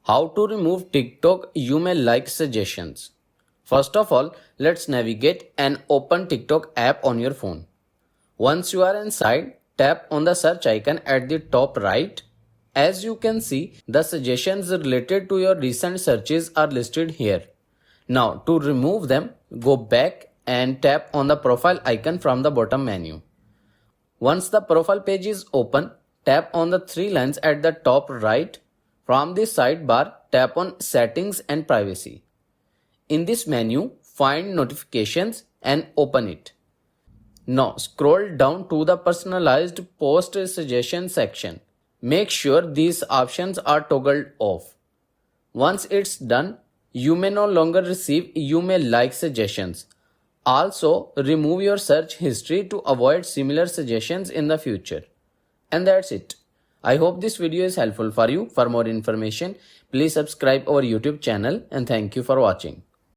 How to remove TikTok you may like suggestions. First of all, let's navigate and open TikTok app on your phone. Once you are inside, tap on the search icon at the top right. As you can see, the suggestions related to your recent searches are listed here. Now, to remove them, go back and tap on the profile icon from the bottom menu. Once the profile page is open, tap on the three lines at the top right. From the sidebar, tap on Settings and Privacy. In this menu, find Notifications and open it. Now scroll down to the Personalized Post Suggestion section. Make sure these options are toggled off. Once it's done, you may no longer receive you may like suggestions. Also, remove your search history to avoid similar suggestions in the future. And that's it. I hope this video is helpful for you. For more information, please subscribe our YouTube channel and thank you for watching.